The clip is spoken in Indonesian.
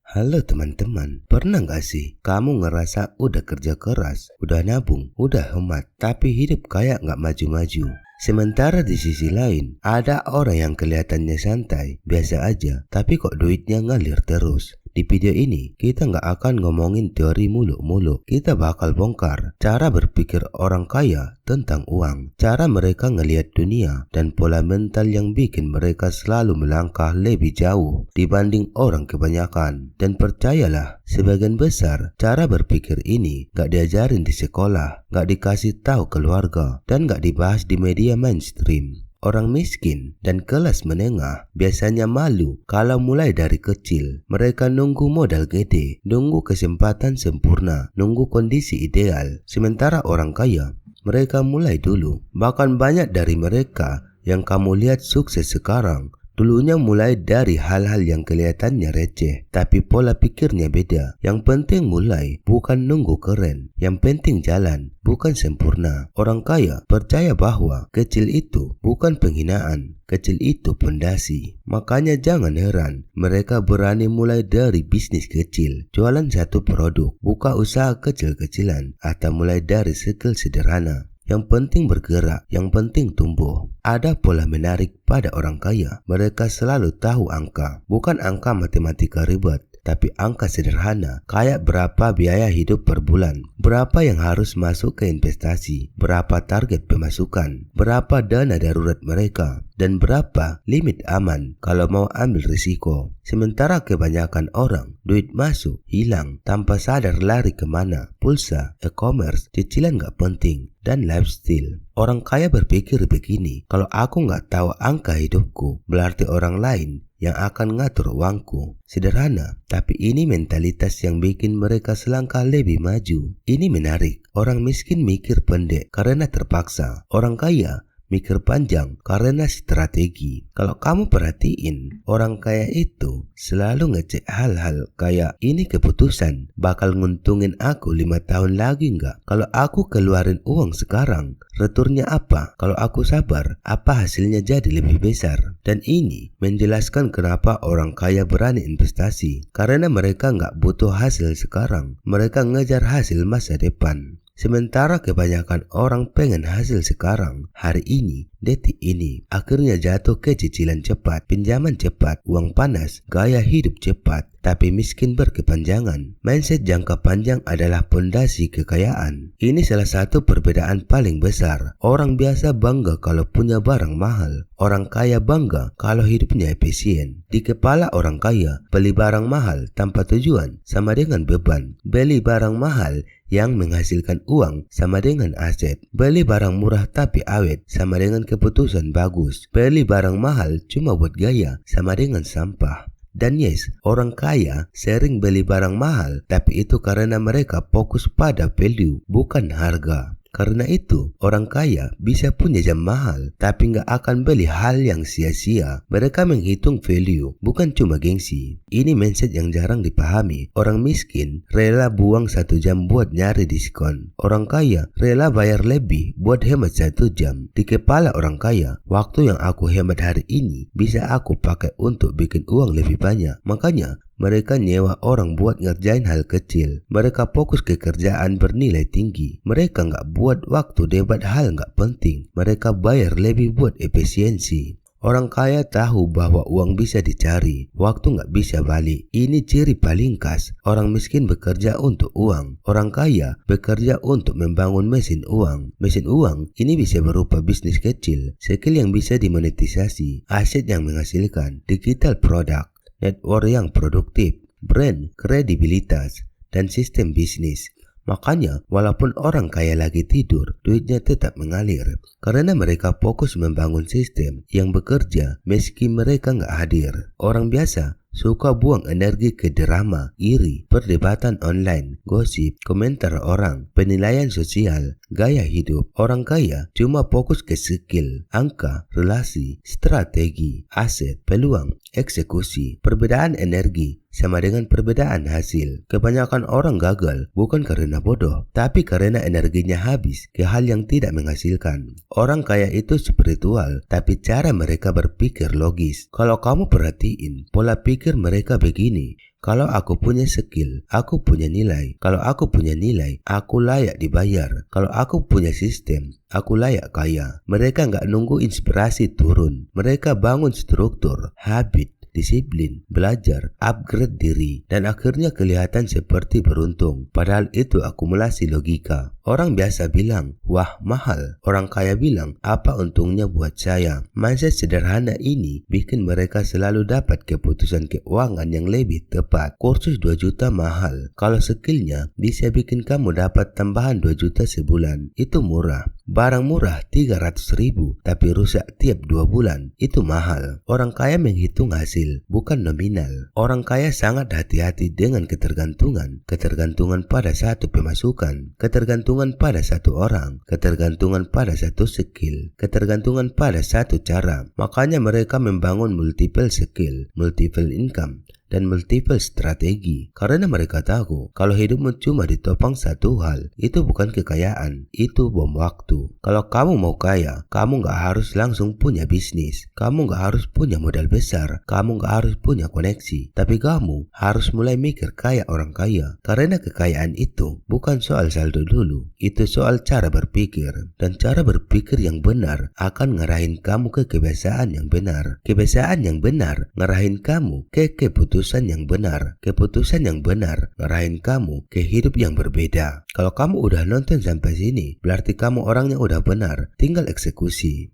Halo teman-teman, pernah gak sih kamu ngerasa udah kerja keras, udah nabung, udah hemat, tapi hidup kayak gak maju-maju? Sementara di sisi lain, ada orang yang kelihatannya santai, biasa aja, tapi kok duitnya ngalir terus. Di video ini, kita nggak akan ngomongin teori muluk-muluk. Kita bakal bongkar cara berpikir orang kaya tentang uang, cara mereka ngelihat dunia, dan pola mental yang bikin mereka selalu melangkah lebih jauh dibanding orang kebanyakan. Dan percayalah, sebagian besar cara berpikir ini nggak diajarin di sekolah, nggak dikasih tahu keluarga, dan nggak dibahas di media mainstream. Orang miskin dan kelas menengah biasanya malu kalau mulai dari kecil. Mereka nunggu modal gede, nunggu kesempatan sempurna, nunggu kondisi ideal. Sementara orang kaya, mereka mulai dulu. Bahkan banyak dari mereka yang kamu lihat sukses sekarang, dulunya mulai dari hal-hal yang kelihatannya receh, tapi pola pikirnya beda. Yang penting mulai, bukan nunggu keren. Yang penting jalan, bukan sempurna. Orang kaya percaya bahwa kecil itu bukan penghinaan, kecil itu pondasi. Makanya jangan heran mereka berani mulai dari bisnis kecil, jualan satu produk, buka usaha kecil-kecilan, atau mulai dari skill sederhana. Yang penting bergerak, yang penting tumbuh. Ada pola menarik pada orang kaya. Mereka selalu tahu angka, bukan angka matematika ribet, tapi angka sederhana, kayak berapa biaya hidup per bulan, berapa yang harus masuk ke investasi, berapa target pemasukan, berapa dana darurat mereka, dan berapa limit aman kalau mau ambil risiko. Sementara kebanyakan orang, duit masuk, hilang, tanpa sadar lari kemana, pulsa, e-commerce, cicilan gak penting, dan lifestyle. Orang kaya berpikir begini, kalau aku gak tahu angka hidupku, berarti orang lain yang akan ngatur uangku. Sederhana, tapi ini mentalitas yang bikin mereka selangkah lebih maju. Ini menarik. Orang miskin mikir pendek karena terpaksa. Orang kaya mikir panjang karena strategi. Kalau kamu perhatiin, orang kaya itu selalu ngecek hal-hal kayak, ini keputusan bakal nguntungin aku 5 tahun lagi nggak? Kalau aku keluarin uang sekarang, returnnya apa? Kalau aku sabar, apa hasilnya jadi lebih besar? Dan ini menjelaskan kenapa orang kaya berani investasi. Karena mereka nggak butuh hasil sekarang, mereka ngejar hasil masa depan. Sementara kebanyakan orang pengen hasil sekarang, hari ini, detik ini, akhirnya jatuh ke cicilan cepat, pinjaman cepat, uang panas, gaya hidup cepat, tapi miskin berkepanjangan. Mindset jangka panjang adalah pondasi kekayaan. Ini salah satu perbedaan paling besar. Orang biasa bangga kalau punya barang mahal. Orang kaya bangga kalau hidupnya efisien. Di kepala orang kaya, beli barang mahal tanpa tujuan sama dengan beban. Beli barang mahal yang menghasilkan uang sama dengan aset. Beli barang murah tapi awet sama dengan keputusan bagus. Beli barang mahal cuma buat gaya sama dengan sampah. Dan yes, orang kaya sering beli barang mahal, tapi itu karena mereka fokus pada value, bukan harga. Karena itu, orang kaya bisa punya jam mahal, tapi nggak akan beli hal yang sia-sia. Mereka menghitung value, bukan cuma gengsi. Ini mindset yang jarang dipahami. Orang miskin rela buang 1 jam buat nyari diskon. Orang kaya rela bayar lebih buat hemat 1 jam. Di kepala orang kaya, waktu yang aku hemat hari ini bisa aku pakai untuk bikin uang lebih banyak. Makanya, mereka nyewa orang buat ngerjain hal kecil. Mereka fokus ke kerjaan bernilai tinggi. Mereka nggak buat waktu debat hal nggak penting. Mereka bayar lebih buat efisiensi. Orang kaya tahu bahwa uang bisa dicari, waktu nggak bisa balik. Ini ciri paling khas. Orang miskin bekerja untuk uang. Orang kaya bekerja untuk membangun mesin uang. Mesin uang ini bisa berupa bisnis kecil, skill yang bisa dimonetisasi, aset yang menghasilkan, digital product, network yang produktif, brand, kredibilitas, dan sistem bisnis. Makanya, walaupun orang kaya lagi tidur, duitnya tetap mengalir. Karena mereka fokus membangun sistem yang bekerja meski mereka nggak hadir. Orang biasa suka buang energi ke drama, iri, perdebatan online, gosip, komentar orang, penilaian sosial, gaya hidup. Orang kaya cuma fokus ke skill, angka, relasi, strategi, aset, peluang, eksekusi. Perbedaan energi sama dengan perbedaan hasil. Kebanyakan orang gagal bukan karena bodoh, tapi karena energinya habis ke hal yang tidak menghasilkan. Orang kaya itu spiritual, tapi cara mereka berpikir logis. Kalau kamu perhatiin, pola pikir mereka begini. Kalau aku punya skill, aku punya nilai. Kalau aku punya nilai, aku layak dibayar. Kalau aku punya sistem, aku layak kaya. Mereka nggak nunggu inspirasi turun. Mereka bangun struktur, habit, disiplin, belajar, upgrade diri, dan akhirnya kelihatan seperti beruntung. Padahal itu akumulasi logika. Orang biasa bilang, wah mahal. Orang kaya bilang, apa untungnya buat saya? Mindset sederhana ini bikin mereka selalu dapat keputusan keuangan yang lebih tepat. Kursus 2 juta mahal. Kalau skillnya bisa bikin kamu dapat tambahan 2 juta sebulan, itu murah. Barang murah 300.000 tapi rusak tiap 2 bulan, itu mahal. Orang kaya menghitung hasil, bukan nominal. Orang kaya sangat hati-hati dengan ketergantungan. Ketergantungan pada satu pemasukan, ketergantungan pada satu orang, ketergantungan pada satu skill, ketergantungan pada satu cara. Makanya mereka membangun multiple skill, multiple income, dan multiple strategi. Karena mereka tahu kalau hidupmu cuma ditopang satu hal, itu bukan kekayaan, itu bom waktu. Kalau kamu mau kaya, kamu gak harus langsung punya bisnis, kamu gak harus punya modal besar, kamu gak harus punya koneksi, tapi kamu harus mulai mikir kayak orang kaya. Karena kekayaan itu bukan soal saldo dulu, itu soal cara berpikir. Dan cara berpikir yang benar akan ngarahin kamu ke kebiasaan yang benar. Kebiasaan yang benar ngarahin kamu ke keputusan yang benar. Keputusan yang benar ngarahin kamu ke hidup yang berbeda. Kalau kamu udah nonton sampai sini, berarti kamu orangnya udah benar, tinggal eksekusi.